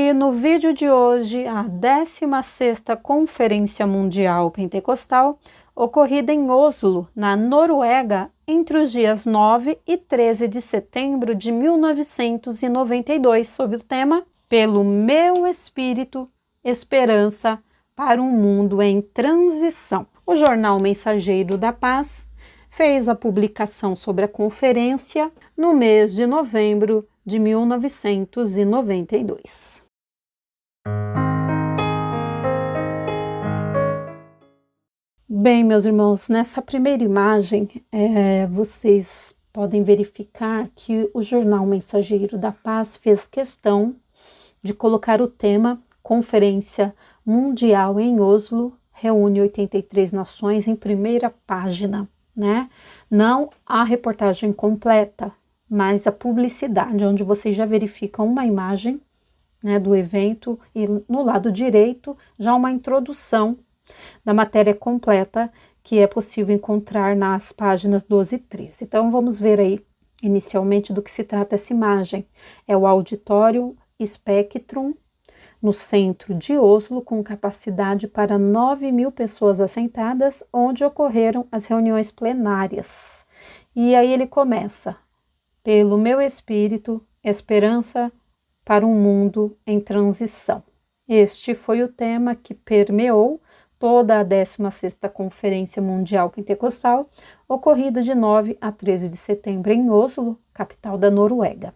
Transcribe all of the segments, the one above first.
E no vídeo de hoje, a 16ª Conferência Mundial Pentecostal, ocorrida em Oslo, na Noruega, entre os dias 9 e 13 de setembro de 1992, sob o tema Pelo Meu Espírito, Esperança para um Mundo em Transição. O jornal Mensageiro da Paz fez a publicação sobre a conferência no mês de novembro de 1992. Bem, meus irmãos, nessa primeira imagem, vocês podem verificar que o jornal Mensageiro da Paz fez questão de colocar o tema Conferência Mundial em Oslo, reúne 83 nações em primeira página, né? Não a reportagem completa, mas a publicidade, onde vocês já verificam uma imagem, né, do evento e no lado direito já uma introdução da matéria completa que é possível encontrar nas páginas 12 e 13. Então vamos ver aí inicialmente do que se trata essa imagem. É o auditório Spektrum, no centro de Oslo, com capacidade para 9.000 pessoas assentadas, onde ocorreram as reuniões plenárias. E aí ele começa: pelo meu espírito, esperança para um mundo em transição. Este foi o tema que permeou toda a 16ª Conferência Mundial Pentecostal, ocorrida de 9 a 13 de setembro em Oslo, capital da Noruega.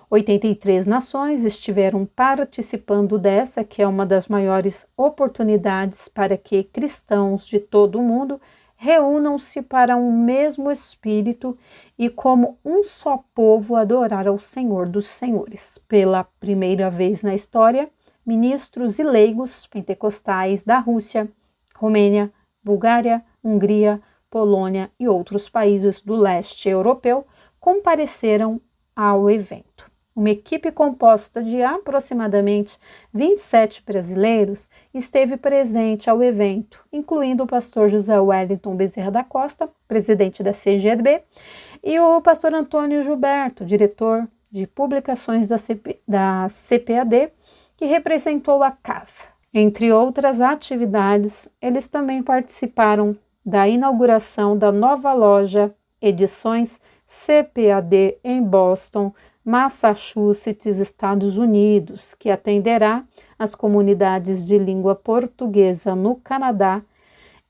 83 nações estiveram participando dessa, que é uma das maiores oportunidades para que cristãos de todo o mundo reúnam-se para um mesmo espírito e como um só povo adorar ao Senhor dos Senhores. Pela primeira vez na história, ministros e leigos pentecostais da Rússia, Romênia, Bulgária, Hungria, Polônia e outros países do leste europeu compareceram ao evento. Uma equipe composta de aproximadamente 27 brasileiros esteve presente ao evento, incluindo o pastor José Wellington Bezerra da Costa, presidente da CGDB, e o pastor Antônio Gilberto, diretor de publicações da CPAD, que representou a casa. Entre outras atividades, eles também participaram da inauguração da nova loja Edições CPAD em Boston, Massachusetts, Estados Unidos, que atenderá as comunidades de língua portuguesa no Canadá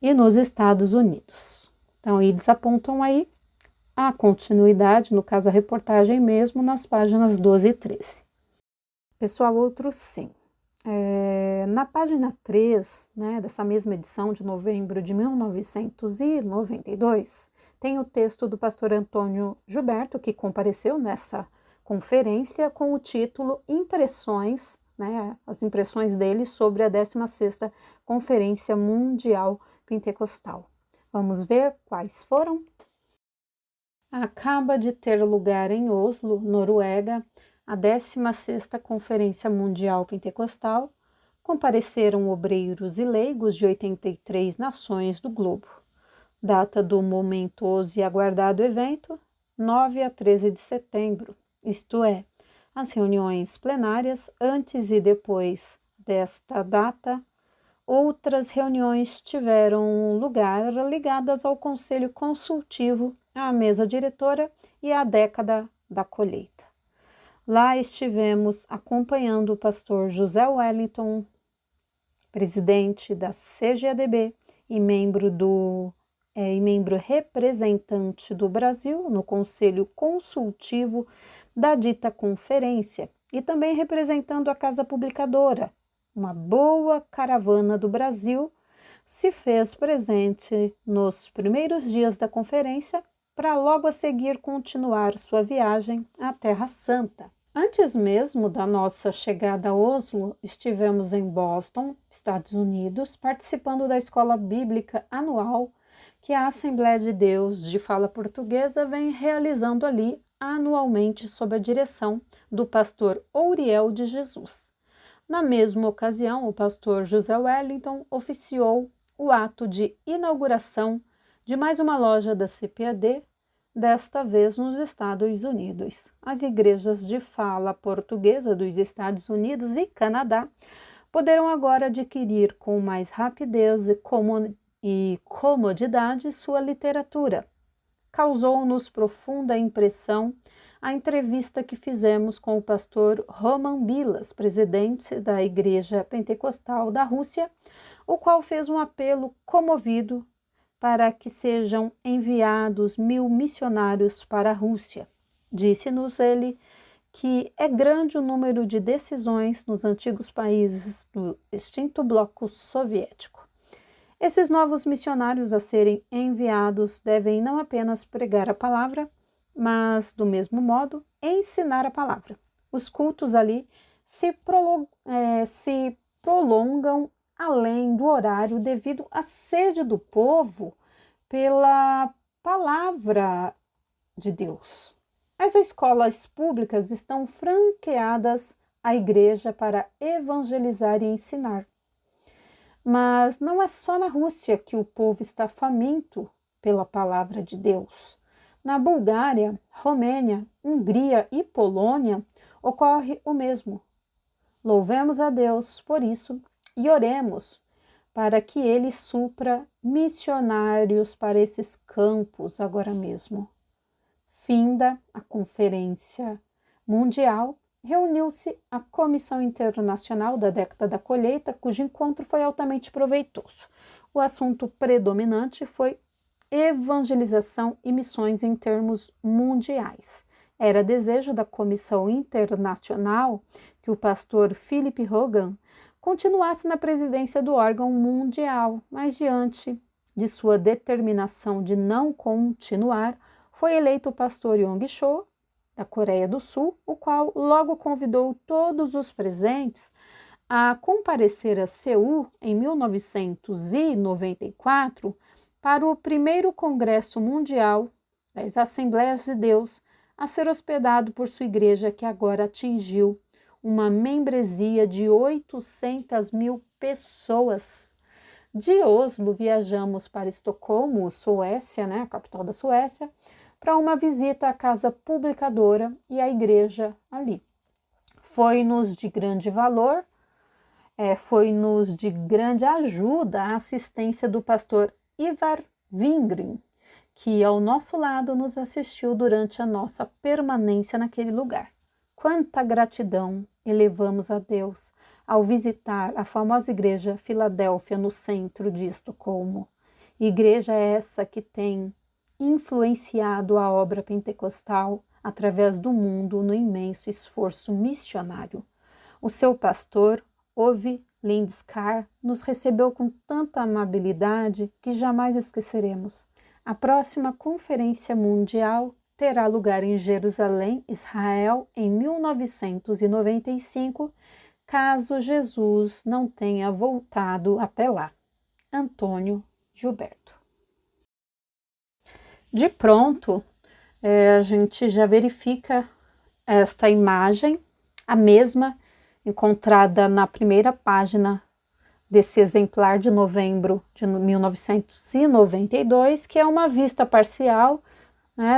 e nos Estados Unidos. Então, eles apontam aí a continuidade, no caso a reportagem mesmo, nas páginas 12 e 13. Pessoal, outro sim. Na página 3, né, dessa mesma edição de novembro de 1992, tem o texto do pastor Antônio Gilberto, que compareceu nessa conferência com o título Impressões, né, as impressões dele sobre a 16ª Conferência Mundial Pentecostal. Vamos ver quais foram? Acaba de ter lugar em Oslo, Noruega, a 16ª Conferência Mundial Pentecostal. Compareceram obreiros e leigos de 83 nações do globo. Data do momentoso e aguardado evento, 9 a 13 de setembro, isto é, as reuniões plenárias antes e depois desta data. Outras reuniões tiveram lugar ligadas ao Conselho Consultivo, à mesa diretora e à década da colheita. Lá estivemos acompanhando o pastor José Wellington, presidente da CGADB e membro representante do Brasil no Conselho Consultivo da dita conferência, e também representando a Casa Publicadora. Uma boa caravana do Brasil se fez presente nos primeiros dias da conferência para logo a seguir continuar sua viagem à Terra Santa. Antes mesmo da nossa chegada a Oslo, estivemos em Boston, Estados Unidos, participando da escola bíblica anual que a Assembleia de Deus de Fala Portuguesa vem realizando ali anualmente sob a direção do pastor Ouriel de Jesus. Na mesma ocasião, o pastor José Wellington oficiou o ato de inauguração de mais uma loja da CPAD desta vez nos Estados Unidos. As igrejas de fala portuguesa dos Estados Unidos e Canadá poderão agora adquirir com mais rapidez e comodidade sua literatura. Causou-nos profunda impressão a entrevista que fizemos com o pastor Roman Bilas, presidente da Igreja Pentecostal da Rússia, o qual fez um apelo comovido para que sejam enviados 1000 missionários para a Rússia. Disse-nos ele que é grande o número de decisões nos antigos países do extinto bloco soviético. Esses novos missionários a serem enviados devem não apenas pregar a palavra, mas, do mesmo modo, ensinar a palavra. Os cultos ali se prolongam além do horário devido à sede do povo pela palavra de Deus. As escolas públicas estão franqueadas à igreja para evangelizar e ensinar. Mas não é só na Rússia que o povo está faminto pela palavra de Deus. Na Bulgária, Romênia, Hungria e Polônia ocorre o mesmo. Louvemos a Deus por isso e oremos para que Ele supra missionários para esses campos agora mesmo. Finda a Conferência Mundial, reuniu-se a Comissão Internacional da Década da Colheita, cujo encontro foi altamente proveitoso. O assunto predominante foi evangelização e missões em termos mundiais. Era desejo da Comissão Internacional que o pastor Philip Hogan continuasse na presidência do órgão mundial, mas diante de sua determinação de não continuar, foi eleito o pastor Yong Cho, da Coreia do Sul, o qual logo convidou todos os presentes a comparecer a Seul em 1994 para o primeiro Congresso Mundial das Assembleias de Deus a ser hospedado por sua igreja, que agora atingiu uma membresia de 800.000 pessoas. De Oslo, viajamos para Estocolmo, Suécia, a capital da Suécia, para uma visita à casa publicadora e à igreja ali. Foi-nos de grande valor, foi-nos de grande ajuda a assistência do pastor Ivar Wingren, que ao nosso lado nos assistiu durante a nossa permanência naquele lugar. Quanta gratidão elevamos a Deus ao visitar a famosa igreja Filadélfia no centro de Estocolmo. Igreja essa que tem influenciado a obra pentecostal através do mundo no imenso esforço missionário. O seu pastor, Ove Lindskar, nos recebeu com tanta amabilidade que jamais esqueceremos. A próxima Conferência Mundial terá lugar em Jerusalém, Israel, em 1995, caso Jesus não tenha voltado até lá. Antônio Gilberto. De pronto, a gente já verifica esta imagem, a mesma encontrada na primeira página desse exemplar de novembro de 1992, que é uma vista parcial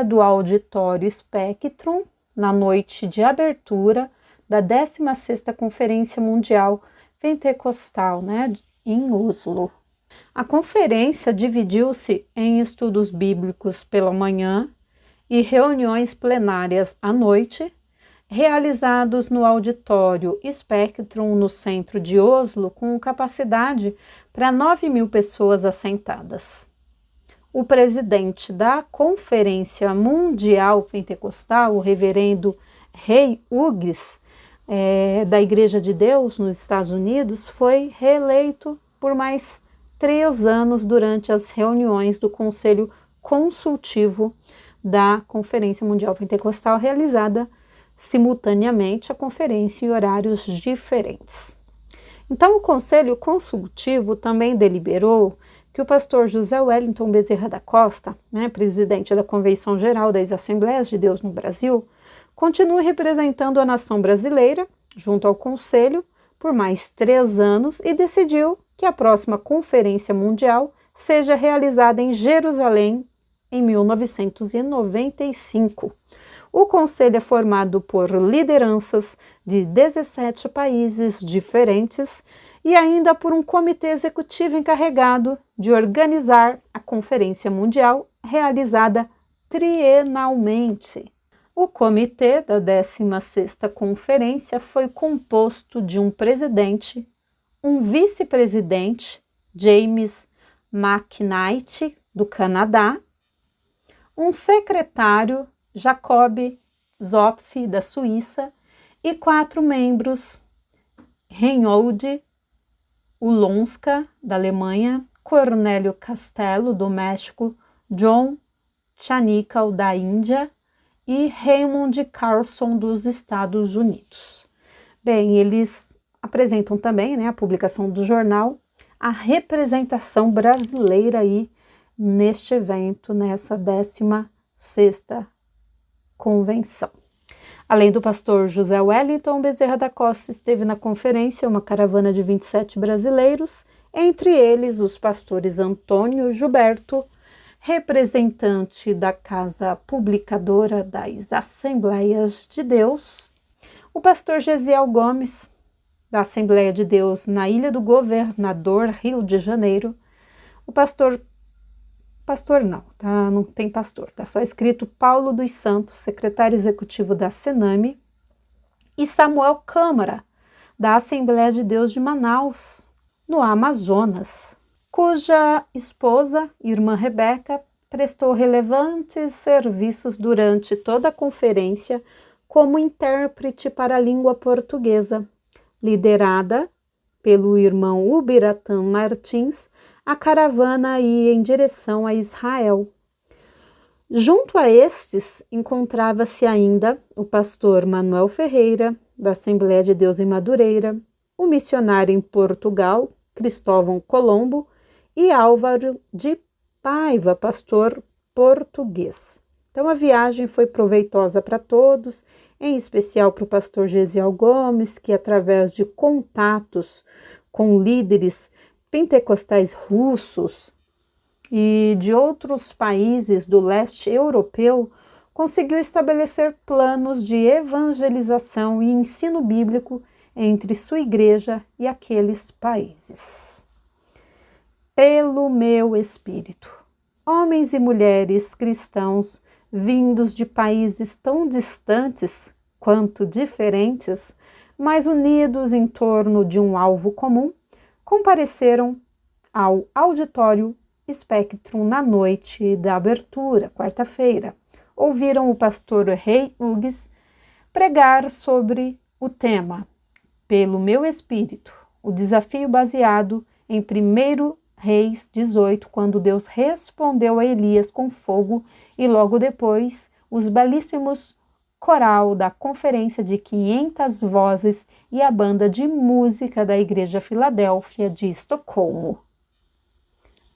do auditório Spectrum, na noite de abertura da 16ª Conferência Mundial Pentecostal, em Oslo. A conferência dividiu-se em estudos bíblicos pela manhã e reuniões plenárias à noite, realizados no auditório Spectrum, no centro de Oslo, com capacidade para 9.000 pessoas assentadas. O presidente da Conferência Mundial Pentecostal, o reverendo Ray Hughes, da Igreja de Deus nos Estados Unidos, foi reeleito por mais 3 anos durante as reuniões do Conselho Consultivo da Conferência Mundial Pentecostal, realizada simultaneamente a conferência em horários diferentes. Então, o Conselho Consultivo também deliberou que o pastor José Wellington Bezerra da Costa, presidente da Convenção Geral das Assembleias de Deus no Brasil, continue representando a nação brasileira junto ao Conselho por mais 3 anos e decidiu que a próxima Conferência Mundial seja realizada em Jerusalém, em 1995. O conselho é formado por lideranças de 17 países diferentes e ainda por um comitê executivo encarregado de organizar a Conferência Mundial realizada trienalmente. O comitê da 16ª Conferência foi composto de um presidente, um vice-presidente, James McKnight, do Canadá, um secretário, Jacob Zopf, da Suíça, e 4 membros, Reinhold Ulonska, da Alemanha, Cornélio Castelo, do México, John Chanikal, da Índia, e Raymond Carlson, dos Estados Unidos. Bem, eles apresentam também, a publicação do jornal, a representação brasileira aí neste evento, nessa 16ª convenção. Além do pastor José Wellington Bezerra da Costa, esteve na conferência uma caravana de 27 brasileiros, entre eles os pastores Antônio Gilberto, representante da Casa Publicadora das Assembleias de Deus, o pastor Gesiel Gomes, da Assembleia de Deus na Ilha do Governador, Rio de Janeiro, o pastor não, tá? Não tem pastor, tá só escrito Paulo dos Santos, secretário executivo da Sename, e Samuel Câmara, da Assembleia de Deus de Manaus, no Amazonas, cuja esposa, irmã Rebeca, prestou relevantes serviços durante toda a conferência como intérprete para a língua portuguesa, liderada pelo irmão Ubiratã Martins. A caravana ia em direção a Israel. Junto a estes encontrava-se ainda o pastor Manuel Ferreira, da Assembleia de Deus em Madureira, o missionário em Portugal, Cristóvão Colombo, e Álvaro de Paiva, pastor português. Então a viagem foi proveitosa para todos, em especial para o pastor Gesiel Gomes, que através de contatos com líderes pentecostais russos e de outros países do leste europeu, conseguiu estabelecer planos de evangelização e ensino bíblico entre sua igreja e aqueles países. Pelo meu Espírito, homens e mulheres cristãos vindos de países tão distantes quanto diferentes, mas unidos em torno de um alvo comum, compareceram ao auditório Spectrum na noite da abertura, quarta-feira. Ouviram o pastor Rei Hughes pregar sobre o tema Pelo meu Espírito, o desafio baseado em 1 Reis 18, quando Deus respondeu a Elias com fogo, e logo depois os belíssimos coral da conferência de 500 vozes e a banda de música da Igreja Filadélfia de Estocolmo.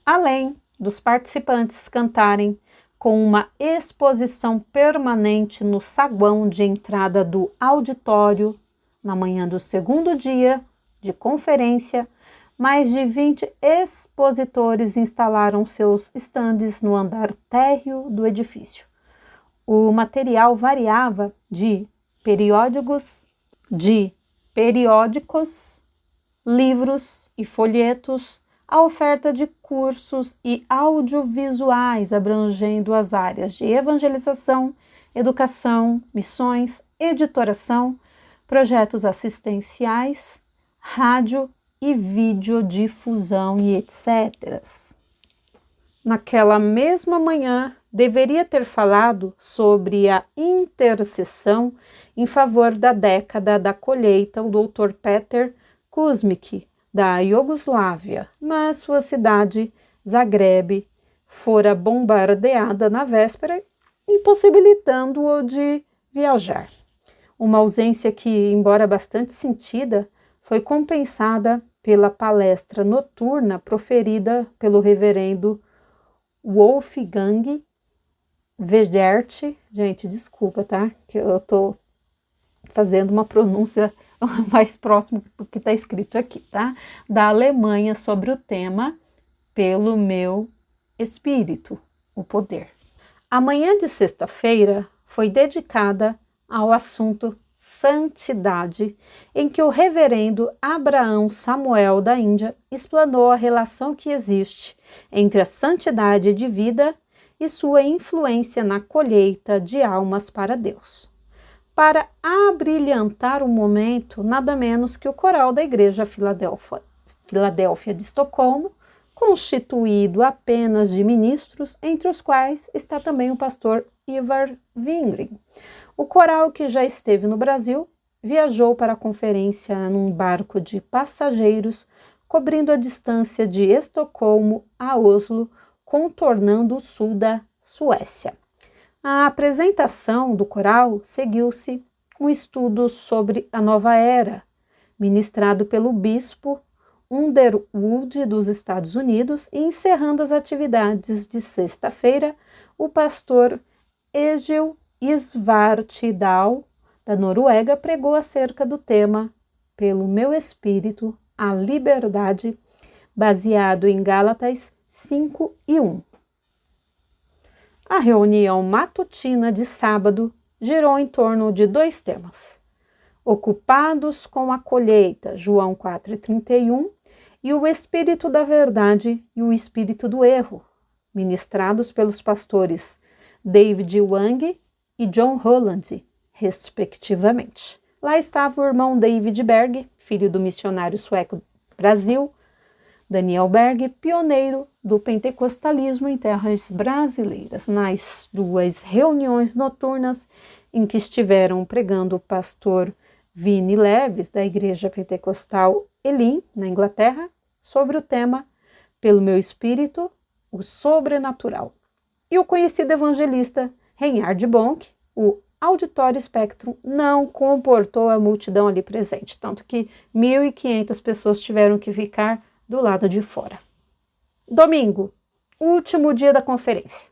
Além dos participantes cantarem com uma exposição permanente no saguão de entrada do auditório, na manhã do segundo dia de conferência, mais de 20 expositores instalaram seus estandes no andar térreo do edifício. O material variava de periódicos, livros e folhetos, a oferta de cursos e audiovisuais abrangendo as áreas de evangelização, educação, missões, editoração, projetos assistenciais, rádio e videodifusão e etc. Naquela mesma manhã, deveria ter falado sobre a intercessão em favor da década da colheita o Dr. Peter Kuzmic, da Iugoslávia, mas sua cidade, Zagreb, fora bombardeada na véspera, impossibilitando-o de viajar. Uma ausência que, embora bastante sentida, foi compensada pela palestra noturna proferida pelo reverendo Wolfgang Vedert. Gente, desculpa, tá? Que eu tô fazendo uma pronúncia mais próxima do que está escrito aqui, tá? Da Alemanha, sobre o tema Pelo meu Espírito, o poder. A manhã de sexta-feira foi dedicada ao assunto santidade, em que o reverendo Abraão Samuel da Índia explanou a relação que existe entre a santidade de vida e sua influência na colheita de almas para Deus. Para abrilhantar o momento, nada menos que o coral da Igreja Filadélfia de Estocolmo, constituído apenas de ministros, entre os quais está também o pastor Ivar Wingren. O coral, que já esteve no Brasil, viajou para a conferência num barco de passageiros, cobrindo a distância de Estocolmo a Oslo, contornando o sul da Suécia. A apresentação do coral seguiu-se um estudo sobre a nova era, ministrado pelo bispo Underwood dos Estados Unidos, e encerrando as atividades de sexta-feira, o pastor Egil Svartdal, da Noruega, pregou acerca do tema Pelo meu espírito, a liberdade, baseado em Gálatas 5:1. A reunião matutina de sábado girou em torno de 2 temas: ocupados com a colheita, João 4:31, e o espírito da verdade e o espírito do erro, ministrados pelos pastores David Wang e John Holland, respectivamente. Lá estava o irmão David Berg, filho do missionário sueco do Brasil, Daniel Berg, pioneiro do pentecostalismo em terras brasileiras. Nas 2 reuniões noturnas em que estiveram pregando o pastor Vini Leves, da Igreja Pentecostal Elim, na Inglaterra, sobre o tema Pelo meu espírito, o sobrenatural. E o conhecido evangelista Reinhard Bonk, o Auditório Spectrum, não comportou a multidão ali presente, tanto que 1.500 pessoas tiveram que ficar do lado de fora. Domingo, último dia da conferência.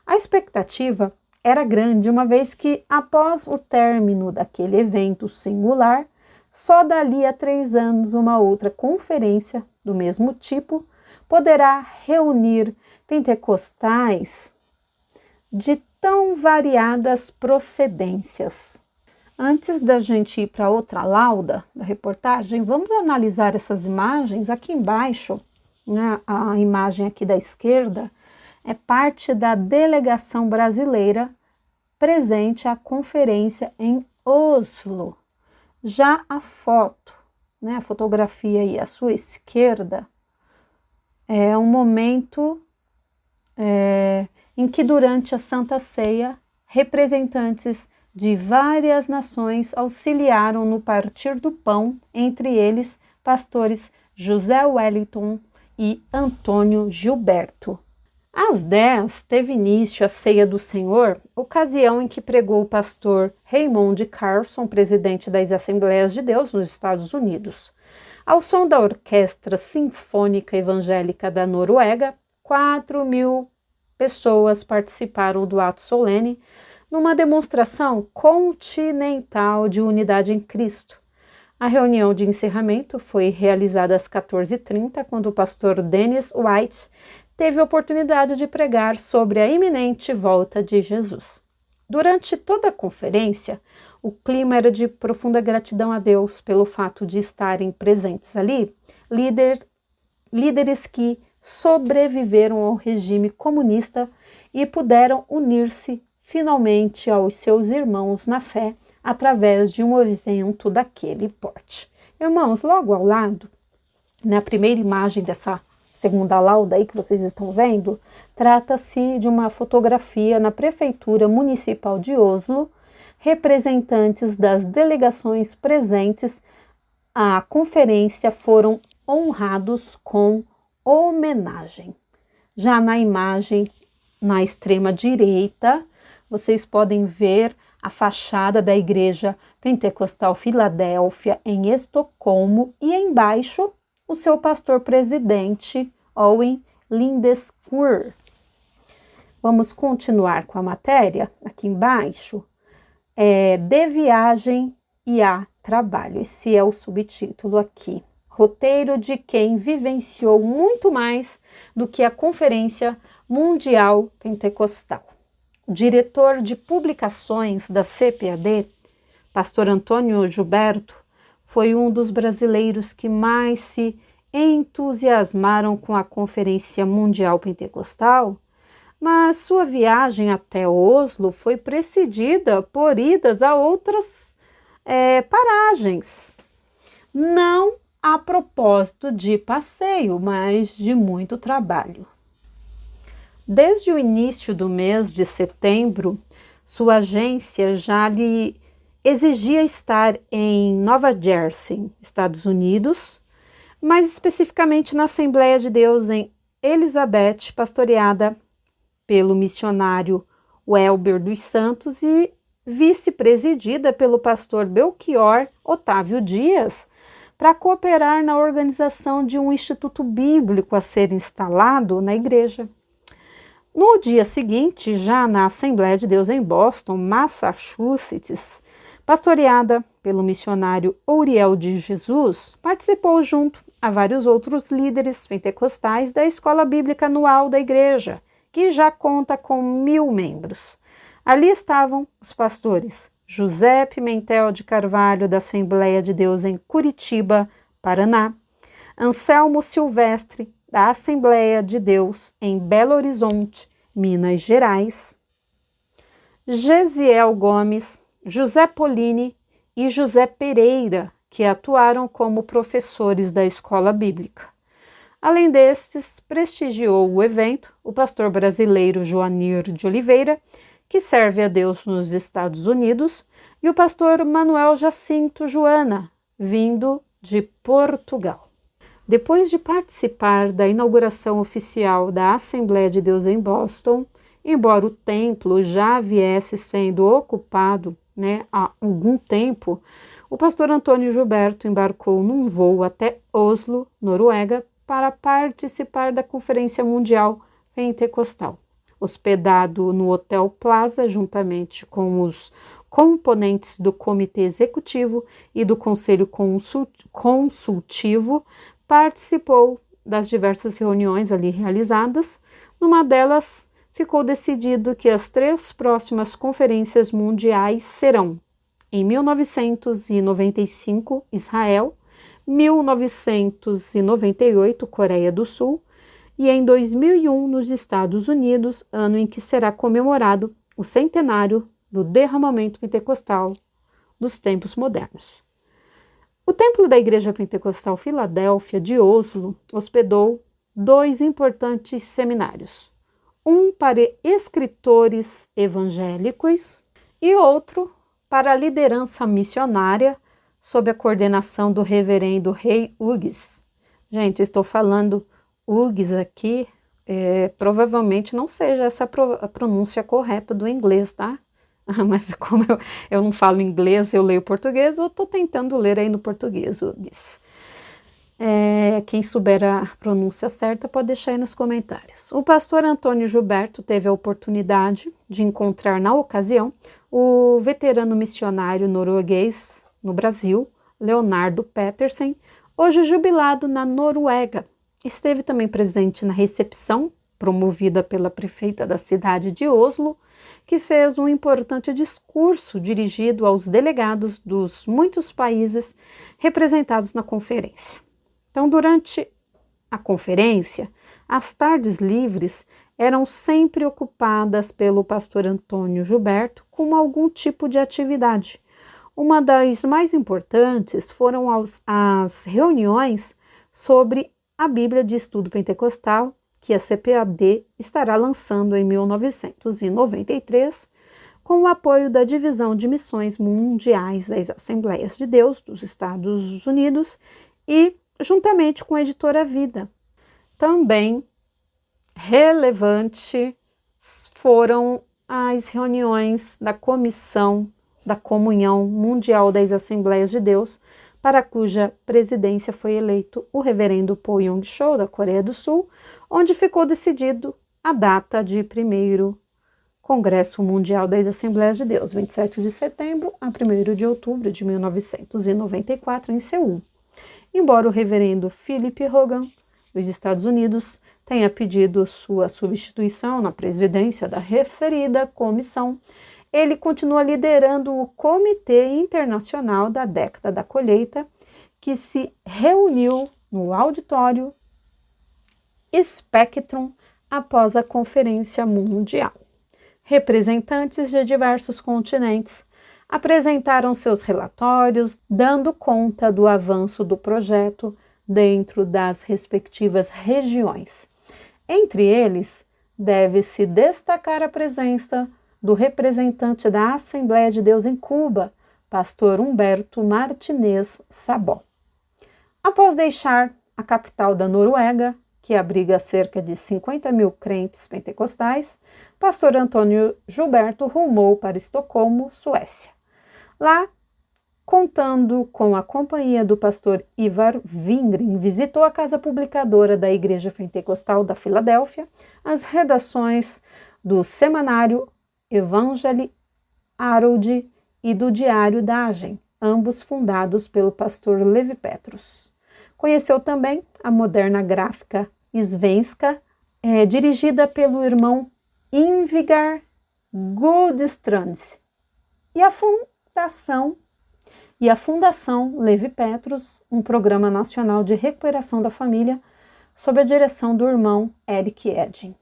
A expectativa era grande, uma vez que, após o término daquele evento singular, só dali a 3 anos uma outra conferência do mesmo tipo poderá reunir pentecostais de tão variadas procedências. Antes da gente ir para outra lauda da reportagem, vamos analisar essas imagens. Aqui embaixo, né, a imagem aqui da esquerda é parte da delegação brasileira presente à conferência em Oslo. Já a foto, né, a fotografia aí à sua esquerda, é um momento em que durante a Santa Ceia, representantes de várias nações auxiliaram no partir do pão, entre eles pastores José Wellington e Antônio Gilberto. Às 10 teve início a Ceia do Senhor, ocasião em que pregou o pastor Raymond Carlson, presidente das Assembleias de Deus nos Estados Unidos. Ao som da Orquestra Sinfônica Evangélica da Noruega, 4.000 pessoas participaram do ato solene, numa demonstração continental de unidade em Cristo. A reunião de encerramento foi realizada às 14h30, quando o pastor Dennis White teve a oportunidade de pregar sobre a iminente volta de Jesus. Durante toda a conferência, o clima era de profunda gratidão a Deus pelo fato de estarem presentes ali líderes que sobreviveram ao regime comunista e puderam unir-se finalmente aos seus irmãos na fé através de um evento daquele porte. Irmãos, logo ao lado, na primeira imagem dessa segunda lauda aí que vocês estão vendo, trata-se de uma fotografia na Prefeitura Municipal de Oslo. Representantes das delegações presentes à conferência foram honrados com homenagem. Já na imagem, na extrema direita, vocês podem ver a fachada da Igreja Pentecostal Filadélfia em Estocolmo e embaixo o seu pastor presidente, Owen Lindeskur. Vamos continuar com a matéria aqui embaixo. De viagem e a trabalho. Esse é o subtítulo aqui. Roteiro de quem vivenciou muito mais do que a Conferência Mundial Pentecostal. diretor de publicações da CPAD, pastor Antônio Gilberto, foi um dos brasileiros que mais se entusiasmaram com a Conferência Mundial Pentecostal, mas sua viagem até Oslo foi precedida por idas a outras paragens. Não a propósito de passeio, mas de muito trabalho. Desde o início do mês de setembro, sua agência já lhe exigia estar em Nova Jersey, Estados Unidos, mais especificamente na Assembleia de Deus em Elizabeth, pastoreada pelo missionário Welber dos Santos e vice-presidida pelo pastor Belchior Otávio Dias, para cooperar na organização de um instituto bíblico a ser instalado na igreja. No dia seguinte, já na Assembleia de Deus em Boston, Massachusetts, pastoreada pelo missionário Uriel de Jesus, participou junto a vários outros líderes pentecostais da Escola Bíblica Anual da Igreja, que já conta com 1.000 membros. Ali estavam os pastores José Pimentel de Carvalho, da Assembleia de Deus em Curitiba, Paraná, Anselmo Silvestre, da Assembleia de Deus em Belo Horizonte, Minas Gerais, Gesiel Gomes, José Polini e José Pereira, que atuaram como professores da escola bíblica. Além destes, prestigiou o evento o pastor brasileiro Joanir de Oliveira, que serve a Deus nos Estados Unidos, e o pastor Manuel Jacinto Joana, vindo de Portugal. Depois de participar da inauguração oficial da Assembleia de Deus em Boston, embora o templo já viesse sendo ocupado há algum tempo, o pastor Antônio Gilberto embarcou num voo até Oslo, Noruega, para participar da Conferência Mundial Pentecostal. Hospedado no Hotel Plaza, juntamente com os componentes do Comitê Executivo e do Conselho Consultivo, participou das diversas reuniões ali realizadas. Numa delas, ficou decidido que as 3 próximas conferências mundiais serão, em 1995, Israel, 1998, Coreia do Sul, e em 2001, nos Estados Unidos, ano em que será comemorado o centenário do derramamento pentecostal dos tempos modernos. O templo da Igreja Pentecostal Filadélfia de Oslo hospedou 2 importantes seminários, um para escritores evangélicos e outro para a liderança missionária, sob a coordenação do reverendo Rei Hughes. Gente, estou falando Hughes aqui, provavelmente não seja essa a pronúncia correta do inglês, tá? Mas como eu não falo inglês, eu leio português, eu estou tentando ler aí no português, Hughes. Quem souber a pronúncia certa pode deixar aí nos comentários. O pastor Antônio Gilberto teve a oportunidade de encontrar na ocasião o veterano missionário norueguês no Brasil, Leonardo Petersen, hoje jubilado na Noruega. Esteve também presente na recepção, promovida pela prefeita da cidade de Oslo, que fez um importante discurso dirigido aos delegados dos muitos países representados na conferência. Então, durante a conferência, as tardes livres eram sempre ocupadas pelo pastor Antônio Gilberto com algum tipo de atividade. Uma das mais importantes foram as reuniões sobre a Bíblia de Estudo Pentecostal, que a CPAD estará lançando em 1993, com o apoio da Divisão de Missões Mundiais das Assembleias de Deus dos Estados Unidos e juntamente com a editora Vida. Também relevante foram as reuniões da Comissão da Comunhão Mundial das Assembleias de Deus, para cuja presidência foi eleito o reverendo Po Yong-cho, da Coreia do Sul, onde ficou decidido a data de 1º Congresso Mundial das Assembleias de Deus, 27 de setembro a 1º de outubro de 1994, em Seul. Embora o reverendo Philip Hogan os Estados Unidos tenha pedido sua substituição na presidência da referida comissão, ele continua liderando o Comitê Internacional da Década da Colheita, que se reuniu no auditório Spectrum após a Conferência Mundial. Representantes de diversos continentes apresentaram seus relatórios, dando conta do avanço do projeto dentro das respectivas regiões. Entre eles, deve-se destacar a presença do representante da Assembleia de Deus em Cuba, pastor Humberto Martinez Sabó. Após deixar a capital da Noruega, que abriga cerca de 50 mil crentes pentecostais, pastor Antônio Gilberto rumou para Estocolmo, Suécia. Lá, contando com a companhia do pastor Ivar Wingren, visitou a casa publicadora da Igreja Pentecostal da Filadélfia, as redações do semanário Evangelii Harold e do Diário Dagen, ambos fundados pelo pastor Levi Petrus. Conheceu também a moderna gráfica Svenska, dirigida pelo irmão Invigar Gudstrand, e a Fundação Levi Petrus, um programa nacional de recuperação da família, sob a direção do irmão Eric Edgin.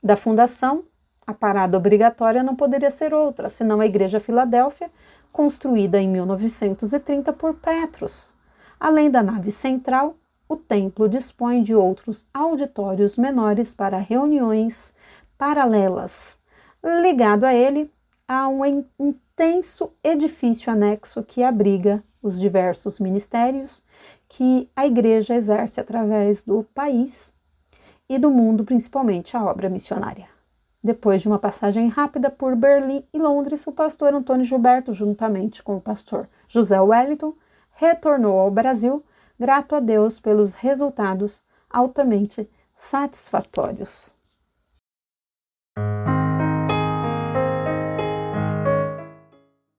Da fundação, a parada obrigatória não poderia ser outra, senão a Igreja Filadélfia, construída em 1930 por Petrus. Além da nave central, o templo dispõe de outros auditórios menores para reuniões paralelas. Ligado a ele, há um intenso edifício anexo que abriga os diversos ministérios que a Igreja exerce através do país e do mundo, principalmente a obra missionária. Depois de uma passagem rápida por Berlim e Londres, o pastor Antônio Gilberto, juntamente com o pastor José Wellington, retornou ao Brasil, grato a Deus pelos resultados altamente satisfatórios.